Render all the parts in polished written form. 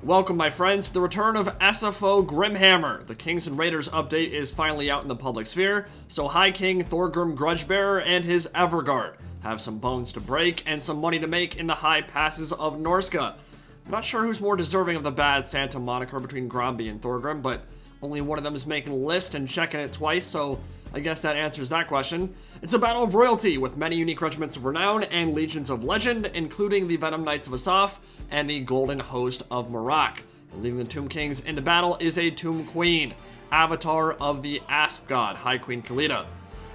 Welcome, my friends, to the return of SFO Grimhammer. The Kings and Raiders update is finally out in the public sphere, so High King Thorgrim Grudgebearer and his Everguard have some bones to break and some money to make in the high passes of Norsca. I'm not sure who's more deserving of the bad Santa moniker between Gromby and Thorgrim, but only one of them is making a list and checking it twice, so I guess that answers that question. It's a battle of royalty with many unique regiments of renown and legions of legend, including the Venom Knights of Asaph and the Golden Host of Marak. And leading the Tomb Kings into battle is a Tomb Queen, avatar of the Asp god, High Queen Khalida.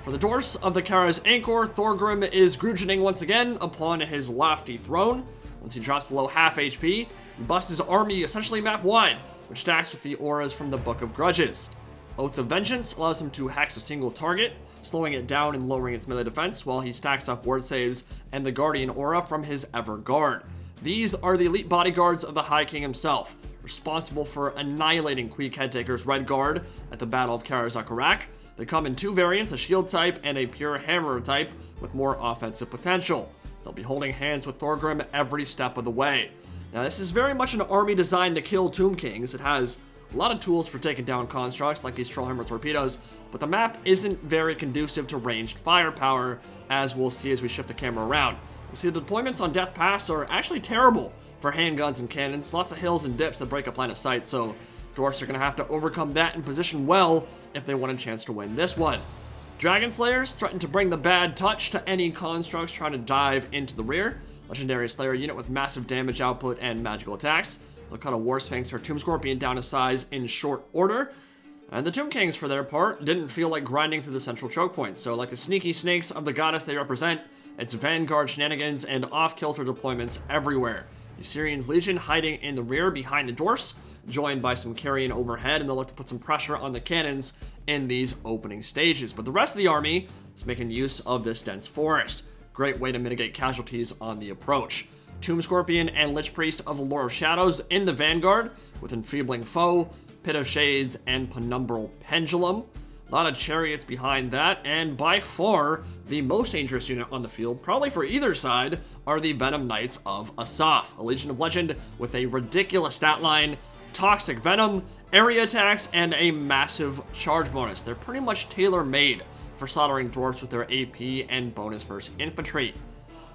For the Dwarfs of the Kara's Anchor, Thorgrim is grudgeoning once again upon his lofty throne. Once he drops below half HP, he buffs his army essentially map-wide, which stacks with the auras from the Book of Grudges. Oath of Vengeance allows him to hex a single target, slowing it down and lowering its melee defense, while he stacks up ward saves and the Guardian aura from his Everguard. These are the elite bodyguards of the High King himself, responsible for annihilating Queen Caretaker's Red Guard at the Battle of Karazakarak. They come in two variants, a shield type and a pure hammer type, with more offensive potential. They'll be holding hands with Thorgrim every step of the way. Now, this is very much an army designed to kill Tomb Kings. It has a lot of tools for taking down constructs like these Trollhammer torpedoes, but the map isn't very conducive to ranged firepower, as we'll see as we shift the camera around. You'll see the deployments on Death Pass are actually terrible for handguns and cannons, lots of hills and dips that break up line of sight, so Dwarfs are going to have to overcome that and position well if they want a chance to win this one. Dragon Slayers threaten to bring the bad touch to any constructs trying to dive into the rear. Legendary Slayer unit with massive damage output and magical attacks. They'll cut a War Sphinx or Tomb Scorpion down to size in short order. And the Tomb Kings, for their part, didn't feel like grinding through the central choke points, so like the sneaky snakes of the goddess they represent, it's Vanguard shenanigans and off-kilter deployments everywhere. The Syrian's Legion hiding in the rear behind the Dwarfs, joined by some carrying overhead, and they'll look to put some pressure on the cannons in these opening stages. But the rest of the army is making use of this dense forest. Great way to mitigate casualties on the approach. Tomb Scorpion and Lich Priest of the Lore of Shadows in the Vanguard, with Enfeebling Foe, Pit of Shades, and Penumbral Pendulum. A lot of chariots behind that, and by far the most dangerous unit on the field, probably for either side, are the Venom Knights of Asaph, a Legion of Legend with a ridiculous stat line, toxic venom, area attacks, and a massive charge bonus. They're pretty much tailor-made for slaughtering dwarfs with their AP and bonus versus infantry.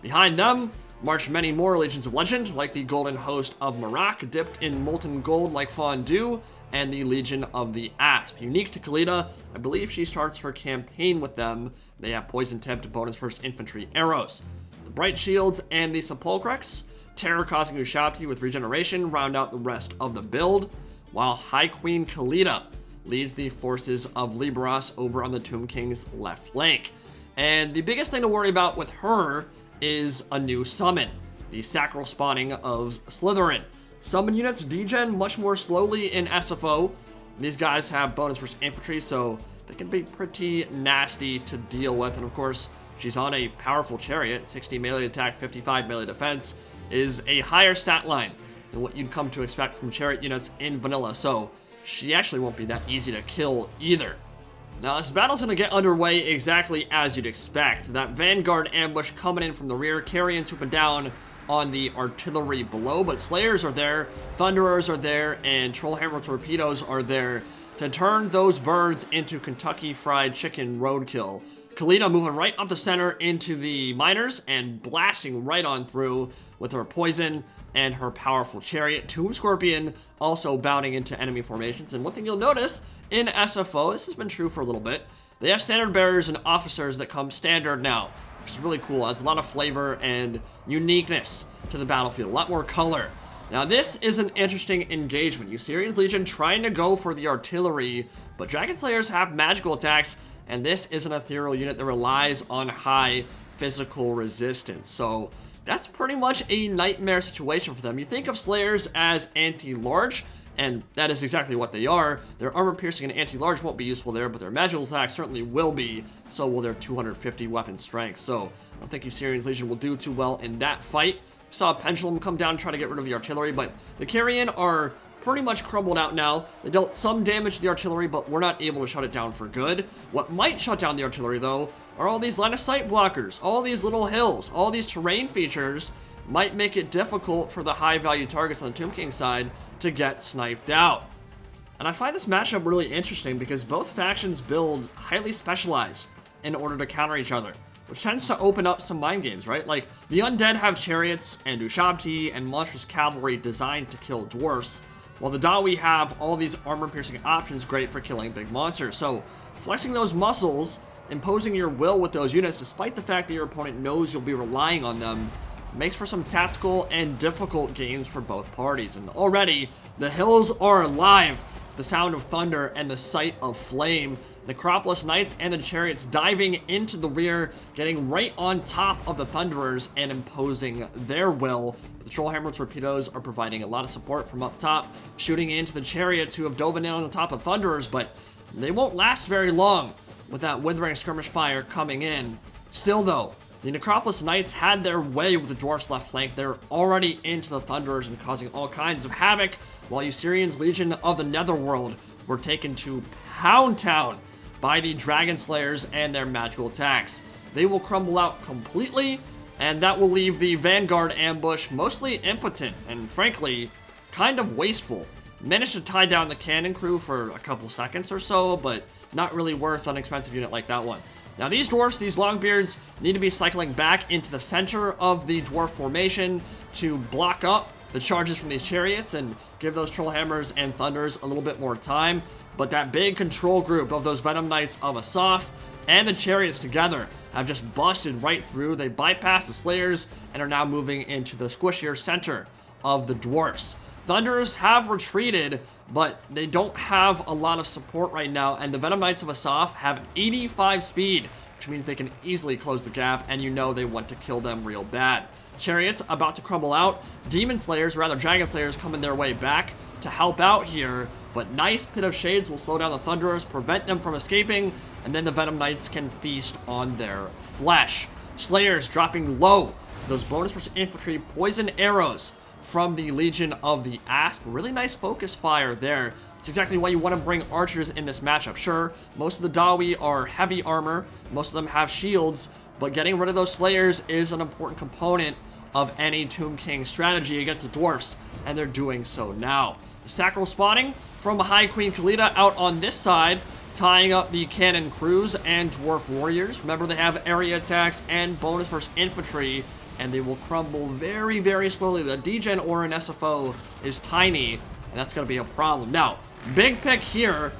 Behind them march many more Legions of Legend, like the Golden Host of Marak, dipped in molten gold like fondue, and the Legion of the Asp. Unique to Khalida, I believe she starts her campaign with them. They have poison-tipped bonus versus infantry arrows. The Bright Shields and the Sepulchrex, terror-causing Ushabti with regeneration, round out the rest of the build, while High Queen Khalida leads the forces of Liberos over on the Tomb King's left flank. And the biggest thing to worry about with her is a new summon, the Sacral Spawning of Slytherin. Summon units degen much more slowly in SFO. These guys have bonus versus infantry, so they can be pretty nasty to deal with. And of course, she's on a powerful chariot. 60 melee attack, 55 melee defense is a higher stat line than what you'd come to expect from chariot units in vanilla, so she actually won't be that easy to kill either. Now, this battle's going to get underway exactly as you'd expect. That Vanguard ambush coming in from the rear, carrying swooping down on the artillery below, but Slayers are there, Thunderers are there, and Trollhammer torpedoes are there to turn those birds into Kentucky Fried Chicken roadkill. Khalida moving right up the center into the miners and blasting right on through with her poison and her powerful chariot. Tomb Scorpion also bounding into enemy formations, and one thing you'll notice in SFO, this has been true for a little bit, they have standard bearers and officers that come standard now, which is really cool. Adds a lot of flavor and uniqueness to the battlefield, a lot more color. Now, this is an interesting engagement. You Syrian's Legion trying to go for the artillery, but Dragon Slayers have magical attacks, and this is an ethereal unit that relies on high physical resistance. So that's pretty much a nightmare situation for them. You think of Slayers as anti-large, and that is exactly what they are. Their armor piercing and anti-large won't be useful there, but their magical attacks certainly will be, so will their 250 weapon strength. So I don't think Syrian's Legion will do too well in that fight. We saw a Pendulum come down and try to get rid of the artillery, but the Carrion are pretty much crumbled out now. They dealt some damage to the artillery, but we're not able to shut it down for good. What might shut down the artillery, though, are all these line of sight blockers, all these little hills, all these terrain features might make it difficult for the high value targets on the Tomb King side to get sniped out. And I find this matchup really interesting because both factions build highly specialized in order to counter each other, which tends to open up some mind games, right? Like, the Undead have chariots and Ushabti and monstrous cavalry designed to kill dwarfs, while the Dawi have all these armor-piercing options great for killing big monsters. So, flexing those muscles, imposing your will with those units, despite the fact that your opponent knows you'll be relying on them, makes for some tactical and difficult games for both parties. And already, the hills are alive. The sound of thunder and the sight of flame. Necropolis Knights and the chariots diving into the rear, getting right on top of the Thunderers and imposing their will. The Trollhammer torpedoes are providing a lot of support from up top, shooting into the chariots who have dove in on top of Thunderers, but they won't last very long with that withering skirmish fire coming in. Still though, the Necropolis Knights had their way with the Dwarfs left flank. They're already into the Thunderers and causing all kinds of havoc, while Usirian's Legion of the Netherworld were taken to Pound Town by the Dragon Slayers and their magical attacks. They will crumble out completely, and that will leave the Vanguard ambush mostly impotent and, frankly, kind of wasteful. Managed to tie down the cannon crew for a couple seconds or so, but not really worth an expensive unit like that one. Now these dwarfs, these longbeards, need to be cycling back into the center of the dwarf formation to block up the charges from these chariots and give those Trollhammers and Thunders a little bit more time. But that big control group of those Venom Knights of Asaph and the chariots together have just busted right through. They bypassed the Slayers and are now moving into the squishier center of the dwarfs. Thunders have retreated, but they don't have a lot of support right now, and the Venom Knights of Asaph have 85 speed, which means they can easily close the gap, and you know they want to kill them real bad. Chariots about to crumble out. Demon Slayers, or rather Dragon Slayers, coming their way back to help out here, but nice Pit of Shades will slow down the Thunderers, prevent them from escaping, and then the Venom Knights can feast on their flesh. Slayers dropping low. Those bonus versus infantry poison arrows from the Legion of the Asp. Really nice focus fire there. It's exactly why you want to bring archers in this matchup. Sure, most of the Dawi are heavy armor, most of them have shields, but getting rid of those Slayers is an important component of any Tomb King strategy against the Dwarfs, and they're doing so now. Sacral spawning from High Queen Khalida out on this side, tying up the cannon crews and dwarf warriors. Remember, they have area attacks and bonus versus infantry, and they will crumble very, very slowly. The degen or an SFO is tiny, and that's going to be a problem. Now, big pick here.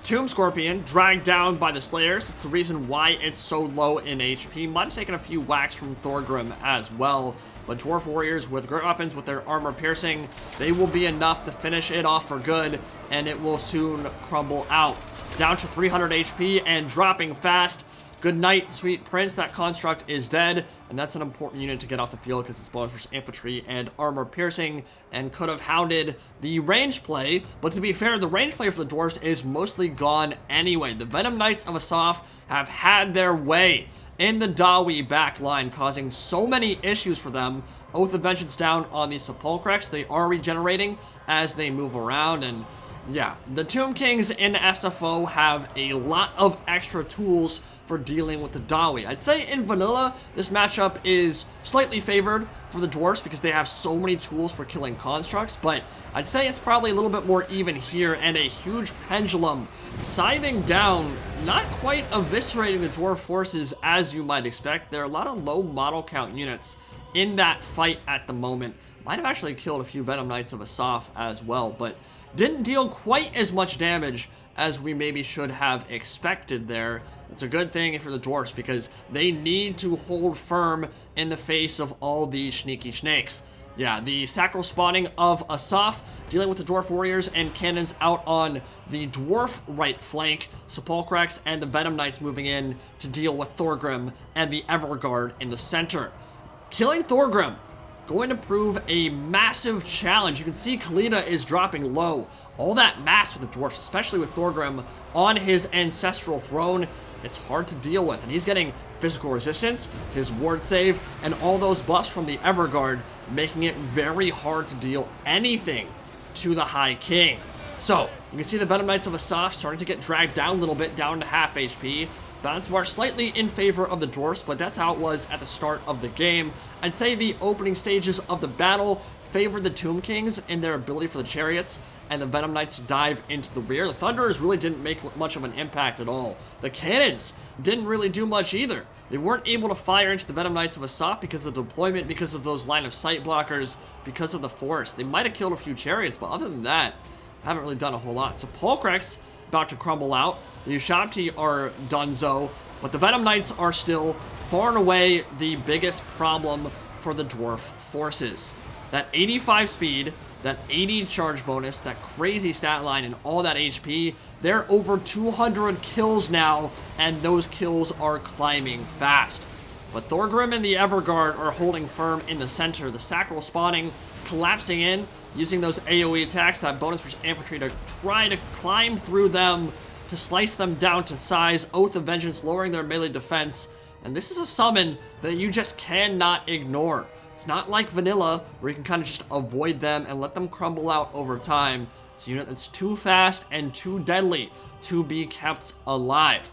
Tomb Scorpion dragged down by the Slayers. It's the reason why it's so low in HP. Might have taken a few whacks from Thorgrim as well. But Dwarf Warriors with great weapons, with their armor piercing, they will be enough to finish it off for good, and it will soon crumble out. Down to 300 HP and dropping fast. Good night, sweet prince. That construct is dead, and that's an important unit to get off the field because it's bonus versus infantry and armor piercing, and could have hounded the range play. But to be fair, the range play for the dwarves is mostly gone anyway. The Venom Knights of Asaph have had their way in the Dawi back line, causing so many issues for them. Oath of Vengeance down on the Sepulchrex. They are regenerating as they move around, and yeah, the Tomb Kings in SFO have a lot of extra tools for dealing with the Dawi. I'd say in vanilla, this matchup is slightly favored for the dwarfs because they have so many tools for killing constructs, but I'd say it's probably a little bit more even here, and a huge pendulum scything down, not quite eviscerating the dwarf forces as you might expect. There are a lot of low model count units in that fight at the moment. Might have actually killed a few Venom Knights of Asaph as well, but didn't deal quite as much damage as we maybe should have expected there. It's a good thing for the dwarfs because they need to hold firm in the face of all these sneaky snakes. Yeah, the sacral spawning of Asaph dealing with the dwarf warriors and cannons out on the dwarf right flank. Sepulchrex and the Venom Knights moving in to deal with Thorgrim and the Everguard in the center. Killing Thorgrim going to prove a massive challenge. You can see Khalida is dropping low. All that mass with the dwarfs, especially with Thorgrim on his ancestral throne, it's hard to deal with. And he's getting physical resistance, his ward save, and all those buffs from the Everguard, making it very hard to deal anything to the High King. So, you can see the Venom Knights of Asaph starting to get dragged down a little bit, down to half HP. Balance March slightly in favor of the Dwarfs, but that's how it was at the start of the game. I'd say the opening stages of the battle favored the Tomb Kings in their ability for the chariots and the Venom Knights to dive into the rear. The Thunderers really didn't make much of an impact at all. The cannons didn't really do much either. They weren't able to fire into the Venom Knights of Asaph because of the deployment, because of those line of sight blockers, because of the forest. They might have killed a few chariots, but other than that, haven't really done a whole lot. So Polkrex about to crumble out. The Ushabti are donezo, but the Venom Knights are still far and away the biggest problem for the Dwarf forces. That 85 speed, that 80 charge bonus, that crazy stat line, and all that HP, they're over 200 kills now, and those kills are climbing fast. But Thorgrim and the Everguard are holding firm in the center. The Sacral spawning, collapsing in, using those AoE attacks, that bonus for infantry to try to climb through them, to slice them down to size. Oath of Vengeance lowering their melee defense. And this is a summon that you just cannot ignore. It's not like vanilla, where you can kind of just avoid them and let them crumble out over time. It's a unit that's too fast and too deadly to be kept alive.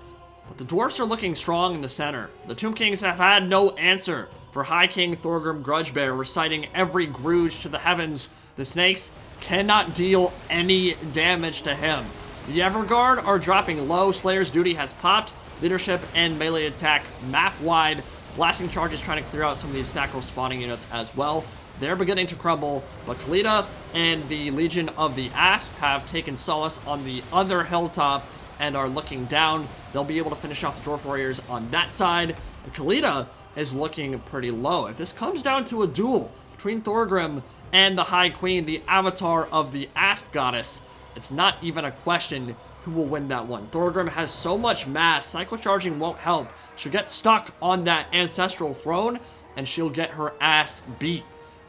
But the Dwarfs are looking strong in the center. The Tomb Kings have had no answer for High King Thorgrim Grudgebearer, reciting every Gruge to the heavens. The Snakes cannot deal any damage to him. The Everguard are dropping low. Slayer's duty has popped. Leadership and melee attack map-wide. Blasting charges trying to clear out some of these Sacral spawning units as well. They're beginning to crumble, but Khalida and the Legion of the Asp have taken solace on the other hilltop and are looking down. They'll be able to finish off the Dwarf Warriors on that side. Khalida is looking pretty low. If this comes down to a duel between Thorgrim and the High Queen, the avatar of the Asp goddess, it's not even a question who will win that one. Thorgrim has so much mass, cycle charging won't help. She'll get stuck on that ancestral throne, and she'll get her ass beat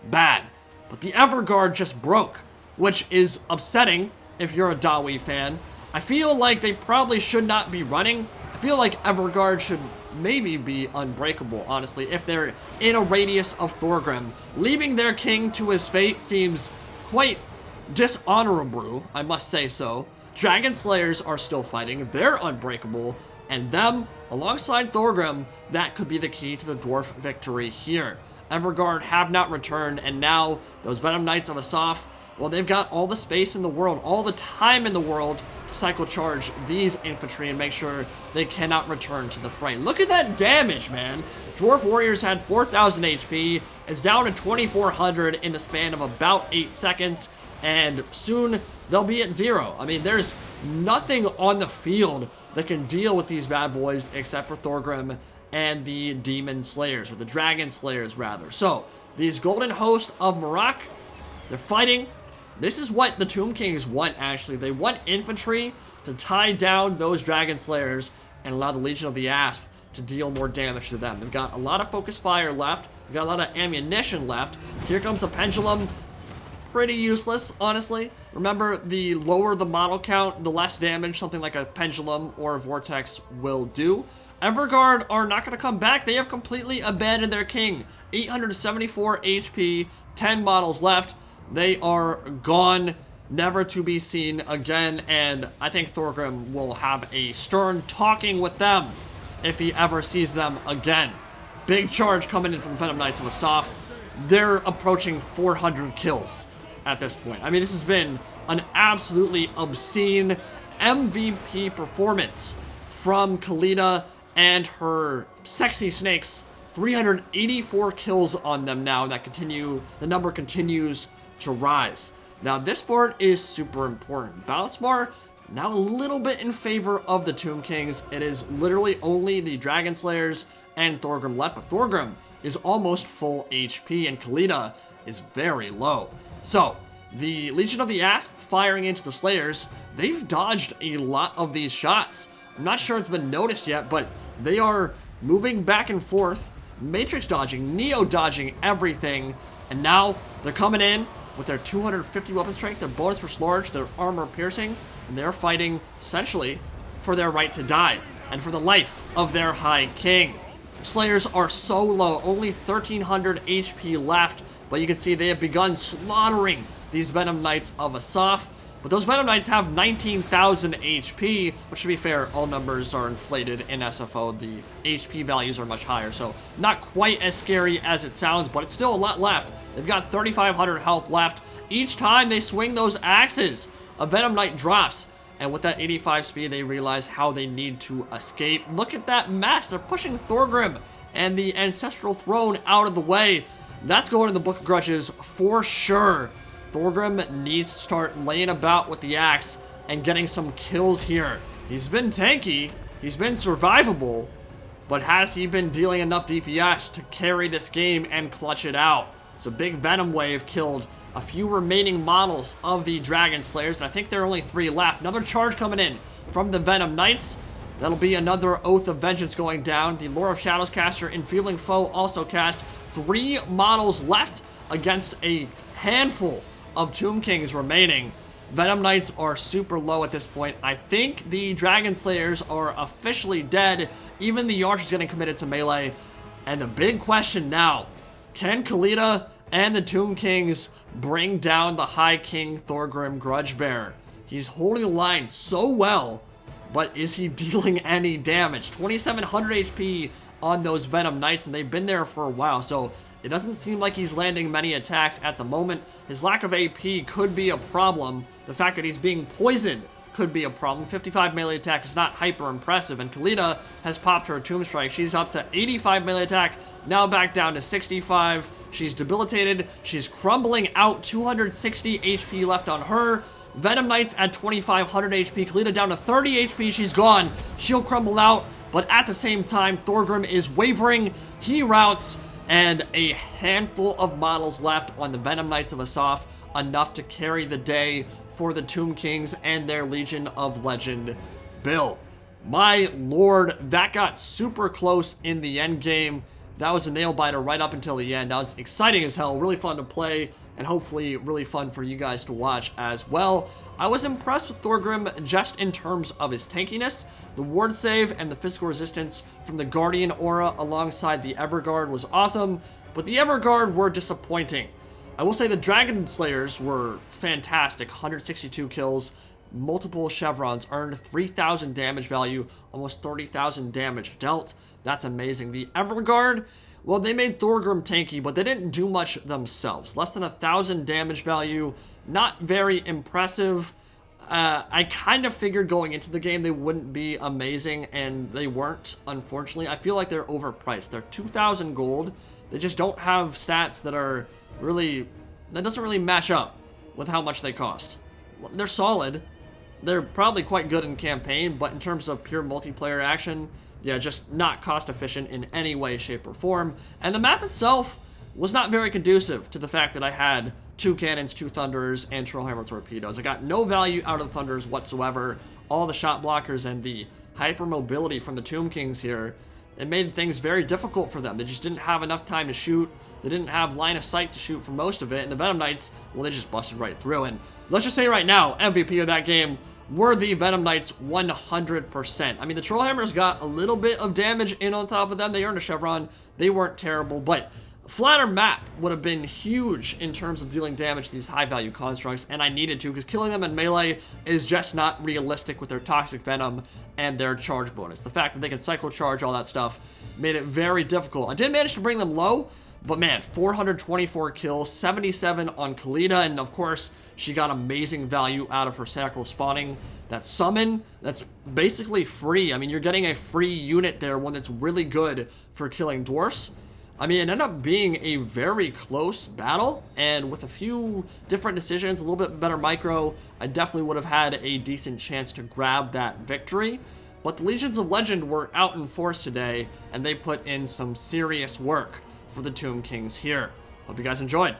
bad. But the Everguard just broke, which is upsetting if you're a Dawi fan. I feel like they probably should not be running. I feel like Everguard should maybe be unbreakable, honestly, if they're in a radius of Thorgrim. Leaving their king to his fate seems quite dishonorable, I must say so. Dragon Slayers are still fighting. They're unbreakable. And them, alongside Thorgrim, that could be the key to the Dwarf victory here. Everguard have not returned, and now those Venom Knights of Asaph, well, they've got all the space in the world, all the time in the world to cycle charge these infantry and make sure they cannot return to the fray. Look at that damage, man. Dwarf Warriors had 4,000 HP. It's down to 2,400 in the span of about 8 seconds, and soon they'll be at 0. I mean, there's nothing on the field that can deal with these bad boys except for Thorgrim and the Demon Slayers, or the Dragon Slayers, rather. So, these Golden Host of Marak, they're fighting. This is what the Tomb Kings want, actually. They want infantry to tie down those Dragon Slayers and allow the Legion of the Asp to deal more damage to them. They've got a lot of focus fire left. They've got a lot of ammunition left. Here comes a Pendulum. Pretty useless, honestly. Remember, the lower the model count, the less damage something like a Pendulum or a Vortex will do. Everguard are not going to come back. They have completely abandoned their king. 874 HP, 10 models left. They are gone, never to be seen again, and I think Thorgrim will have a stern talking with them if he ever sees them again. Big charge coming in from Venom Knights of Asaph. They're approaching 400 kills at this point. I mean, this has been an absolutely obscene MVP performance from Khalida and her sexy snakes. 384 kills on them now. The number continues to rise. Now, this board is super important. Balance bar now a little bit in favor of the Tomb Kings. It is literally only the Dragon Slayers and Thorgrim left, but Thorgrim is almost full HP, and Khalida is very low. So, the Legion of the Asp firing into the Slayers, they've dodged a lot of these shots. I'm not sure it's been noticed yet, but they are moving back and forth, Matrix dodging, Neo dodging everything, and now they're coming in with their 250 weapon strength, their bonus for sludge, their armor piercing, and they're fighting, essentially, for their right to die, and for the life of their High King. Slayers are so low, only 1,300 HP left, but you can see they have begun slaughtering these Venom Knights of Asaph. But those Venom Knights have 19,000 HP, which, to be fair, all numbers are inflated in SFO. The HP values are much higher, so not quite as scary as it sounds, but it's still a lot left. They've got 3,500 health left. Each time they swing those axes, a Venom Knight drops. And with that 85 speed, they realize how they need to escape. Look at that mess. They're pushing Thorgrim and the Ancestral Throne out of the way. That's going in the Book of Grudges for sure. Thorgrim needs to start laying about with the axe and getting some kills here. He's been tanky, he's been survivable, but has he been dealing enough DPS to carry this game and clutch it out? So big Venom Wave killed a few remaining models of the Dragon Slayers, and I think there are only 3 left. Another charge coming in from the Venom Knights. That'll be another Oath of Vengeance going down. The Lore of Shadows caster, Enfeeling Foe, also cast. 3 models left against a handful of Tomb Kings remaining. Venom Knights are super low at this point. I think the Dragon Slayers are officially dead. Even the Archer's getting committed to melee. And the big question now, can Khalida and the Tomb Kings bring down the High King Thorgrim Grudgebearer? He's holding the line so well, but is he dealing any damage? 2,700 HP on those Venom Knights, and they've been there for a while, so it doesn't seem like he's landing many attacks at the moment. His lack of AP could be a problem. The fact that he's being poisoned could be a problem. 55 melee attack is not hyper impressive, and Khalida has popped her Tomb Strike. She's up to 85 melee attack, now back down to 65. She's debilitated. She's crumbling out. 260 HP left on her. Venom Knights at 2,500 HP. Khalida down to 30 HP. She's gone. She'll crumble out, but at the same time, Thorgrim is wavering. He routs, and a handful of models left on the Venom Knights of Asaph, enough to carry the day for the Tomb Kings and their Legion of Legend build. My lord, that got super close in the end game. That was a nail-biter right up until the end. That was exciting as hell, really fun to play, and hopefully really fun for you guys to watch as well. I was impressed with Thorgrim just in terms of his tankiness. The ward save and the physical resistance from the Guardian Aura alongside the Everguard was awesome, but the Everguard were disappointing. I will say the Dragon Slayers were fantastic. 162 kills, multiple chevrons earned, 3,000 damage value, almost 30,000 damage dealt. That's amazing. The Everguard, well, they made Thorgrim tanky, but they didn't do much themselves. Less than 1,000 damage value, not very impressive. I kind of figured going into the game they wouldn't be amazing, and they weren't, unfortunately. I feel like they're overpriced. They're 2,000 gold. They just don't have stats that are really, that doesn't really match up with how much they cost. They're solid. They're probably quite good in campaign, but in terms of pure multiplayer action, yeah, just not cost efficient in any way, shape, or form. And the map itself was not very conducive to the fact that I had 2 cannons, 2 thunders, and Trollhammer torpedoes. I got no value out of the thunders whatsoever. All the shot blockers and the hypermobility from the Tomb Kings here, it made things very difficult for them. They just didn't have enough time to shoot. They didn't have line of sight to shoot for most of it. And the Venom Knights, well, they just busted right through. And let's just say right now, MVP of that game were the Venom Knights 100%. I mean, the Trollhammers got a little bit of damage in on top of them. They earned a chevron. They weren't terrible, but a flatter map would have been huge in terms of dealing damage to these high-value constructs, and I needed to, because killing them in melee is just not realistic with their Toxic Venom and their charge bonus. The fact that they can cycle charge, all that stuff, made it very difficult. I did manage to bring them low, but man, 424 kills, 77 on Khalida, and of course, she got amazing value out of her Sacral Spawning. That summon, that's basically free. I mean, you're getting a free unit there, one that's really good for killing Dwarfs. I mean, it ended up being a very close battle, and with a few different decisions, a little bit better micro, I definitely would have had a decent chance to grab that victory. But the Legions of Legend were out in force today, and they put in some serious work for the Tomb Kings here. Hope you guys enjoyed.